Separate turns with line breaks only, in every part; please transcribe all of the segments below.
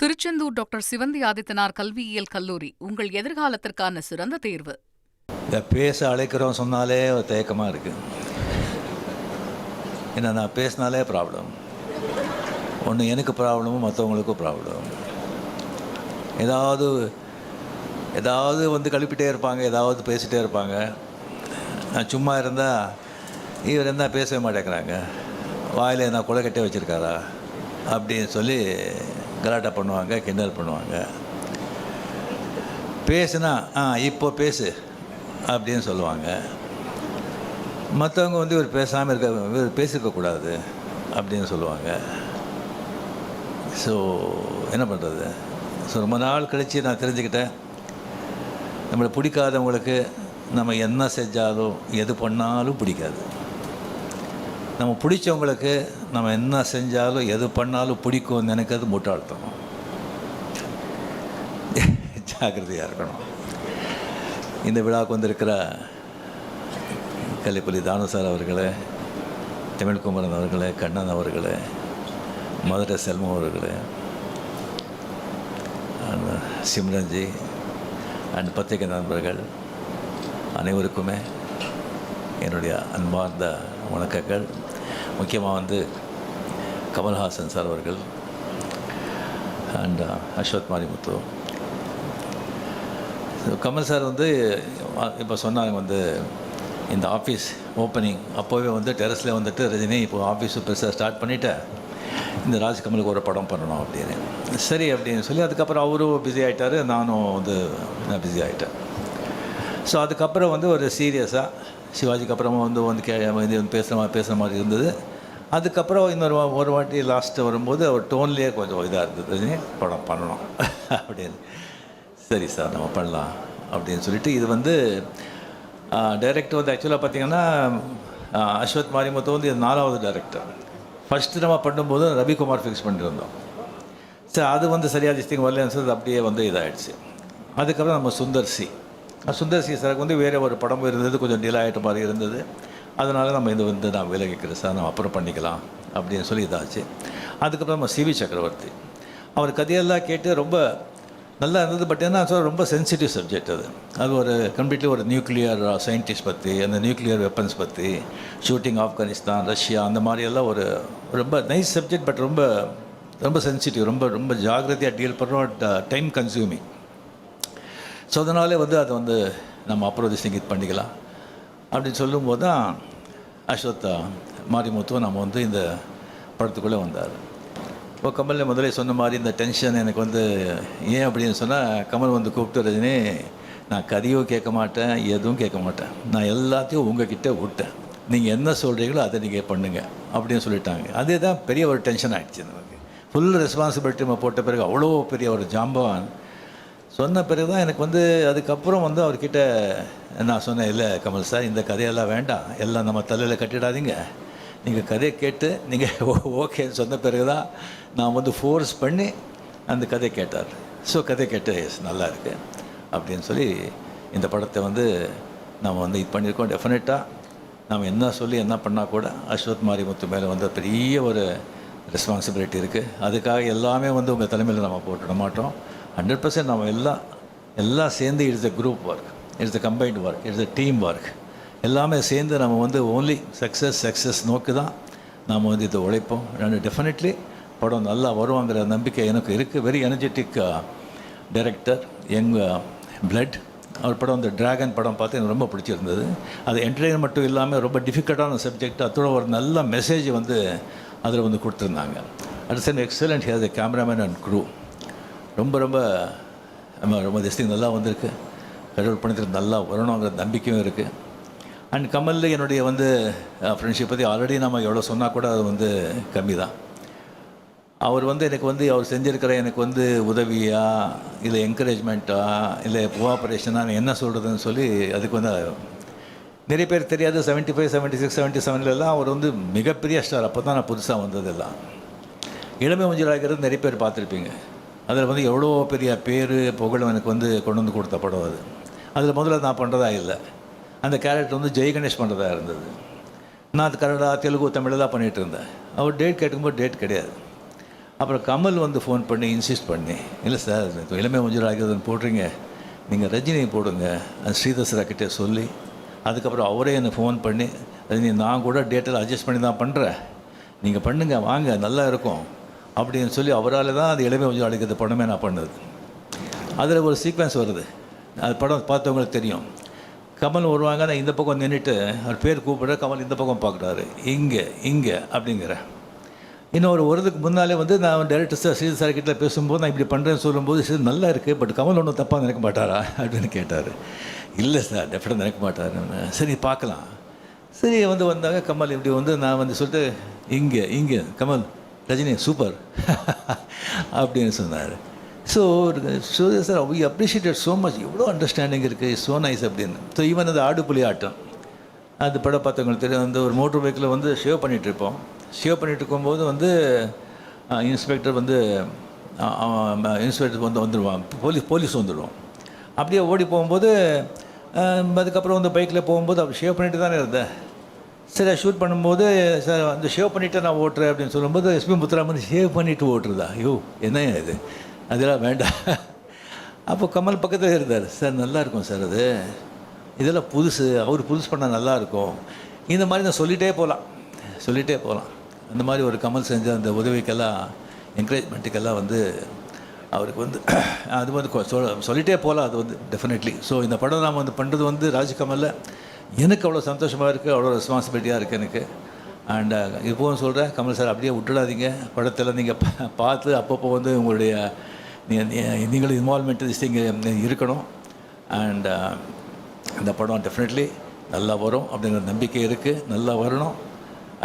Tiruchendur doctor Sivanthi Adithanar கல்வியியல் கல்லூரி உங்கள் எதிர்காலத்திற்கான சிறந்த தேர்வு.
இந்த பேச அழைக்கிறோம் சொன்னாலே ஒரு தயக்கமாக இருக்குது. ஏன்னா நான் பேசினாலே ப்ராப்ளம். ஒன்று எனக்கு ப்ராப்ளமும் மற்றவங்களுக்கும் ப்ராப்ளம். ஏதாவது வந்து கழுப்பிட்டே இருப்பாங்க, ஏதாவது பேசிகிட்டே இருப்பாங்க. நான் சும்மா இருந்தால் இவர் என்ன பேசவே மாட்டேங்கிறாங்க, வாயில் என்ன கொலை கட்டே வச்சுருக்காரா அப்படின்னு சொல்லி கலாட்டா பண்ணுவாங்க, கிண்டல் பண்ணுவாங்க. பேசுனா இப்போ பேசு அப்படின்னு சொல்லுவாங்க. மற்றவங்க வந்து இவர் பேசாமல் இவர் பேசியிருக்கக்கூடாது அப்படின்னு சொல்லுவாங்க. ஸோ என்ன பண்ணுறது? ஸோ ரொம்ப நாள் கழித்து நான் தெரிஞ்சுக்கிட்டேன், நம்மளை பிடிக்காதவங்களுக்கு நம்ம என்ன செஞ்சாலும் எது பண்ணாலும் பிடிக்காது. நம்ம பிடிச்சவங்களுக்கு நம்ம என்ன செஞ்சாலும் எது பண்ணாலும் பிடிக்கும்னு நினைக்கிறது முட்டாள்தனம். ஜாக்கிரதையாக இருக்கணும். இந்த விழாவுக்கு வந்திருக்கிற கல்லிப்பள்ளி தானசார் அவர்களே, தமிழ்குமரன் அவர்களே, கண்ணன் அவர்களே, மதுரை செல்வம் அவர்களே, சிம்ரன்ஜி அண்ட் பத்திரிகை நண்பர்கள் அனைவருக்குமே என்னுடைய அன்பார்ந்த வணக்கங்கள். முக்கியமாக வந்து கமல்ஹாசன் சார் அவர்கள் அண்ட் அஸ்வத் மாரிமுத்து. கமல் சார் வந்து இப்போ சொன்னாங்க வந்து இந்த ஆஃபீஸ் ஓப்பனிங் அப்போவே வந்து டெரஸில் வந்துட்டு ரஜினி இப்போ ஆஃபீஸ் பெருசாக ஸ்டார்ட் பண்ணிவிட்டேன், இந்த ராஜ்கமலுக்கு ஒரு படம் பண்ணணும் அப்படின்னு. சரி அப்படின்னு சொல்லி அதுக்கப்புறம் அவரும் பிஸி ஆகிட்டார், நானும் வந்து நான் பிஸி ஆகிட்டேன். ஸோ அதுக்கப்புறம் வந்து ஒரு சீரியஸாக சிவாஜிக்கு அப்புறமா வந்து பேசுகிற மாதிரி இருந்தது. அதுக்கப்புறம் ஒரு வாட்டி லாஸ்ட்டு வரும்போது அவர் டோன்லேயே கொஞ்சம் இதாக இருந்தது, படம் பண்ணணும் அப்படின்னு. சரி சார் நம்ம பண்ணலாம் அப்படின்னு சொல்லிட்டு இது வந்து டைரக்டர் வந்து ஆக்சுவலாக பார்த்திங்கன்னா அஸ்வத் மாரிமுத்து வந்து இது 4வது டைரக்டர். ஃபஸ்ட்டு நம்ம பண்ணும்போது ரவிக்குமார் ஃபிக்ஸ் பண்ணியிருந்தோம். சரி அது வந்து சரியாக திஸ்திங் வரலன்னு சொல்லி அப்படியே வந்து இதாகிடுச்சு. அதுக்கப்புறம் நம்ம சுந்தர் சி சாருக்கு வந்து வேறு ஒரு படம் இருந்தது, கொஞ்சம் டிலே ஆகிட்ட மாதிரி இருந்தது. அதனால் நம்ம இது வந்து நான் விலகிக்கிறேன் சார், நம்ம அப்புறம் பண்ணிக்கலாம் அப்படின்னு சொல்லி இதாச்சு. அதுக்கப்புறம் நம்ம சிவி சக்கரவர்த்தி அவர் கதையெல்லாம் கேட்டு ரொம்ப நல்லா இருந்தது. பட் என்ன சார் ரொம்ப சென்சிட்டிவ் சப்ஜெக்ட் அது ஒரு கம்ப்ளீட்லி ஒரு நியூக்ளியர் சயின்டிஸ்ட் பற்றி, அந்த நியூக்ளியர் வெப்பன்ஸ் பற்றி, ஷூட்டிங் ஆப்கானிஸ்தான், ரஷ்யா, அந்த மாதிரியெல்லாம் ஒரு ரொம்ப நைஸ் சப்ஜெக்ட். பட் ரொம்ப ரொம்ப சென்சிட்டிவ், ரொம்ப ரொம்ப ஜாகிரதையாக டீல் பண்ணுறோம், டைம் கன்சியூமிங். ஸோ அதனாலே வந்து அதை வந்து நம்ம அப்புறம் இது பண்ணிக்கலாம் அப்படின்னு சொல்லும்போது தான் அஸ்வத் மாரிமுத்து நம்ம வந்து இந்த படத்துக்குள்ளே வந்தார். இப்போ கமல் முதலே சொன்ன மாதிரி இந்த டென்ஷன் எனக்கு வந்து ஏன் அப்படின்னு சொன்னால், கமல் வந்து கூப்பிட்டு ரஜினி நான் கதையும் கேட்க மாட்டேன், எதுவும் கேட்க மாட்டேன், நான் எல்லாத்தையும் உங்ககிட்ட விட்டேன், நீங்கள் என்ன சொல்கிறீங்களோ அதை நீங்கள் பண்ணுங்கள் அப்படின்னு சொல்லிட்டாங்க. அதே தான் பெரிய ஒரு டென்ஷன் ஆகிடுச்சு நமக்கு. ஃபுல் ரெஸ்பான்சிபிலிட்டி நம்ம போட்ட பிறகு அவ்வளோ பெரிய ஒரு ஜாம்பவான் சொன்ன பிறகு தான் எனக்கு வந்து அதுக்கப்புறம் வந்து அவர்கிட்ட நான் சொன்னேன், இல்லை கமல் சார் இந்த கதையெல்லாம் வேண்டாம், எல்லாம் நம்ம தலையில் கட்டிடாதீங்க, நீங்கள் கதையை கேட்டு நீங்கள் ஓகேன்னு சொன்ன பிறகு தான் நான் வந்து ஃபோர்ஸ் பண்ணி அந்த கதையை கேட்டார். ஸோ கதை கேட்டு நல்லா இருக்கு அப்படின்னு சொல்லி இந்த படத்தை வந்து நம்ம வந்து இது பண்ணியிருக்கோம். டெஃபினட்டாக நம்ம என்ன சொல்லி என்ன பண்ணால் கூட அஸ்வத் மாரிமுத்து மேலே வந்து பெரிய ஒரு ரெஸ்பான்சிபிலிட்டி இருக்குது. அதுக்காக எல்லாமே வந்து உங்கள் தலைமையில் நம்ம போட்டுட மாட்டோம். 100% நம்ம எல்லாம் சேர்ந்து it's a group work, it's a combined work, it's a team work. எல்லாமே சேர்ந்து நம்ம வந்து ஓன்லி சக்ஸஸ் நோக்கி தான் நாம் வந்து இதை உழைப்போம். டெஃபினெட்லி படம் நல்லா வருவாங்கிற நம்பிக்கை எனக்கு இருக்குது. Very energetic director, young blood. அவர் படம் வந்து டிராகன் படம் பார்த்து எனக்கு ரொம்ப பிடிச்சிருந்தது. அது என்டர்டெயின் மட்டும் இல்லாமல் ரொம்ப டிஃபிகல்ட்டான சப்ஜெக்ட், அதோட ஒரு நல்ல மெசேஜ் வந்து அதில் வந்து கொடுத்துருந்தாங்க. It's an excellent has a cameraman and crew. ரொம்ப ரொம்ப ரொம்ப திஸ்திங் நல்லா வந்திருக்கு. கடவுள் பணத்தில் நல்லா வரணுங்கிற நம்பிக்கையும் இருக்குது. அண்ட் கமலில் என்னுடைய வந்து ஃப்ரெண்ட்ஷிப் பற்றி ஆல்ரெடி நம்ம எவ்வளோ சொன்னால் கூட அது வந்து கம்மி தான். அவர் வந்து எனக்கு வந்து அவர் செஞ்சுருக்கிற எனக்கு வந்து உதவியா இல்லை என்கரேஜ்மெண்ட்டா இல்லை கோஆப்ரேஷனாக என்ன சொல்கிறதுன்னு சொல்லி அதுக்கு வந்து நிறைய பேர் தெரியாது. 75, 76, 77 அவர் வந்து மிகப்பெரிய ஸ்டார். அப்போ தான் நான் புதுசாக வந்ததெல்லாம். இளமை மஞ்சளாகிறது நிறைய பேர் பார்த்துருப்பீங்க. அதில் வந்து எவ்வளோ பெரிய பேர் புகழும் எனக்கு வந்து கொண்டு வந்து கொடுத்த படம் அது. அதில் முதல்ல நான் பண்ணுறதா இல்லை, அந்த கேரக்டர் வந்து ஜெய் கணேஷ் பண்ணுறதா இருந்தது. நான் அது கன்னடா, தெலுங்கு, தமிழ் தான் பண்ணிகிட்டு இருந்தேன். அவர் டேட் கேட்கும்போது டேட் கிடையாது. அப்புறம் கமல் வந்து ஃபோன் பண்ணி இன்சிஸ்ட் பண்ணி, இல்லை சார் இளமை மஞ்சள் ஆகிறதுன்னு போடுறீங்க, நீங்கள் ரஜினியை போடுங்க அது ஸ்ரீதர் சார்கிட்டே சொல்லி, அதுக்கப்புறம் அவரே என்னை ஃபோன் பண்ணி, ரஜினி நான் கூட டேட்டில் அட்ஜஸ்ட் பண்ணி தான் பண்ணுறேன், நீங்கள் பண்ணுங்கள் வாங்க நல்லா இருக்கும் அப்படின்னு சொல்லி அவரால் தான் அது இளமை மஞ்சள் அழைக்கிறது படமே நான் பண்ணது. அதில் ஒரு சீக்வன்ஸ் வருது, அது படம் பார்த்தவங்களுக்கு தெரியும். கமல் வருவாங்க, நான் இந்த பக்கம் நின்றுட்டு அவர் பேர் கூப்பிட்ற, கமல் இந்த பக்கம் பார்க்குறாரு, இங்கே அப்படிங்கிற. இன்னும் ஒரு வருதுக்கு முன்னாலே வந்து நான் டைரக்டர் சார் ஸ்ரீதர் சார் கிட்ட பேசும்போது நான் இப்படி பண்ணுறேன்னு சொல்லும்போது, சரி நல்லா இருக்குது, பட் கமல் ஒன்றும் தப்பாக நினைக்க மாட்டாரா அப்படின்னு கேட்டார். இல்லை சார் டெஃபினட்டாக நினைக்க மாட்டார். சரி பார்க்கலாம். சரி வந்தாங்க கமல் இப்படி நான் சொல்லிட்டு இங்கே கமல் ரஜினி சூப்பர் அப்படின்னு சொன்னார். So sir we appreciated so much, எவ்வளோ அண்டர்ஸ்டாண்டிங் இருக்குது, ஸோ நைஸ் அப்படின்னு. ஸோ ஈவன் அது ஆடுபுலி ஆட்டம், அது படம் பார்த்தவங்களுக்கு தெரியும். ஒரு மோட்டர் பைக்கில் ஷேவ் பண்ணிகிட்ருப்போம். ஷேவ் பண்ணிகிட்டு இருக்கும்போது இன்ஸ்பெக்டர் இன்ஸ்பெக்டர் வந்துடுவான், போலீஸ் வந்துடுவோம். அப்படியே ஓடி போகும்போது அதுக்கப்புறம் பைக்கில் போகும்போது அவர் ஷேவ் பண்ணிட்டு தானே இருந்தேன். சரி ஷூட் பண்ணும்போது சார் ஷேவ் பண்ணிவிட்டு நான் ஓட்டுறேன் அப்படின்னு சொல்லும்போது எஸ்பி முத்துராமன் ஷேவ் பண்ணிவிட்டு ஓட்டுறதா, ஐயோ என்ன இது, அதெல்லாம் வேண்டாம். அப்போ கமல் பக்கத்தில் இருந்தார். சார் நல்லாயிருக்கும் சார், அது இதெல்லாம் புதுசு, அவர் புதுசு பண்ணால் நல்லாயிருக்கும். இந்த மாதிரி நான் சொல்லிகிட்டே போகலாம். அந்த மாதிரி ஒரு கமல் செஞ்ச அந்த உதவிக்கெல்லாம் என்கரேஜ்மெண்ட்டுக்கெல்லாம் அவருக்கு அது சொல்லிகிட்டே போகலாம். அது டெஃபினெட்லி. ஸோ இந்த படம் நாம் பண்ணுறது ராஜ்கமலில் எனக்கு அவ்வளோ சந்தோஷமாக இருக்குது, அவ்வளோ ரெஸ்பான்சிபிலிட்டியாக இருக்குது எனக்கு. அண்ட் இப்போவும் சொல்கிறேன், கமல் சார் அப்படியே விட்டுடாதீங்க, படத்தில் நீங்கள் பார்த்து அப்பப்போ உங்களுடைய நீங்களும் இன்வால்மெண்ட் இங்கே இருக்கணும். அண்ட் இந்த படம் டெஃபினெட்லி நல்லா வரும் அப்படிங்கிற நம்பிக்கை இருக்குது, நல்லா வரணும்.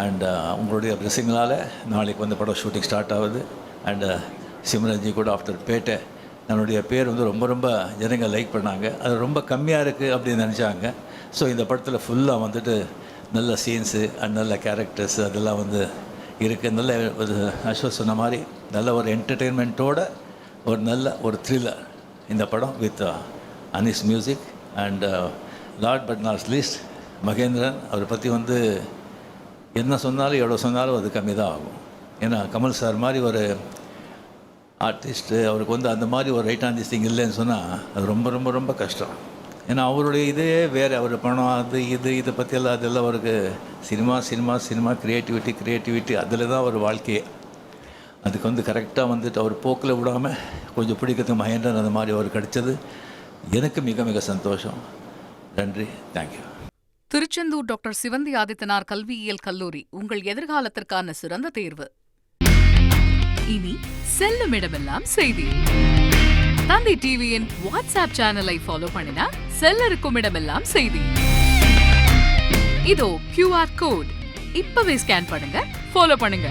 அண்ட் உங்களுடைய பிளெஸிங்களால் நாளைக்கு படம் ஷூட்டிங் ஸ்டார்ட் ஆகுது. அண்டு சிம்ரன்ஜி கூட ஆஃப்டர் பேட்டை நம்மளுடைய பேர் ரொம்ப ரொம்ப ஜனங்கள் லைக் பண்ணாங்க. அது ரொம்ப கம்மியாக இருக்குது அப்படின்னு நினச்சாங்க. ஸோ இந்த படத்தில் ஃபுல்லாக நல்ல சீன்ஸு அண்ட் நல்ல கேரக்டர்ஸ் அதெல்லாம் இருக்குது. நல்ல அஸ்வத் சொன்ன மாதிரி நல்ல ஒரு என்டர்டெயின்மெண்ட்டோட ஒரு த்ரில்லர் இந்த படம் with Anees music. And last but not least Mahendran, அவரை பற்றி என்ன சொன்னாலும் எவ்வளோ சொன்னாலும் அது கம்மி தான் ஆகும். ஏன்னா கமல் சார் மாதிரி ஒரு ஆர்டிஸ்ட்டு அவருக்கு அந்த மாதிரி ஒரு ரைட் ஆன் திஸ் திங் இல்லைன்னு சொன்னால் அது ரொம்ப ரொம்ப ரொம்ப கஷ்டம். ஏன்னா அவருடைய இதே வேறு, அவர் பணம் அது இதை பற்றியெல்லாம் அதெல்லாம் அவருக்கு சினிமா க்ரியேட்டிவிட்டி அதில் தான் ஒரு வாழ்க்கையே. அதுக்கு கரெக்டாக அவர் போக்கில் விடாமல் கொஞ்சம் பிடிக்கிறதுக்கு மகேந்திரன் அந்த மாதிரி அவர் கிடைச்சது எனக்கு மிக மிக சந்தோஷம். நன்றி, தேங்க்யூ.
திருச்செந்தூர் டாக்டர் சிவந்தி ஆதித்தனார் கல்வியியல் கல்லூரி உங்கள் எதிர்காலத்திற்கான சிறந்த தேர்வு. இனி செல்லும் இடமெல்லாம் செய்தி. தந்தி டிவியின் வாட்ஸ்அப் சேனலை ஃபாலோ பண்ணினா செல்ல இருக்கும் இடமெல்லாம் செய்தி. இதோ QR கோட், இப்பவே ஸ்கேன் பண்ணுங்க, ஃபாலோ பண்ணுங்க.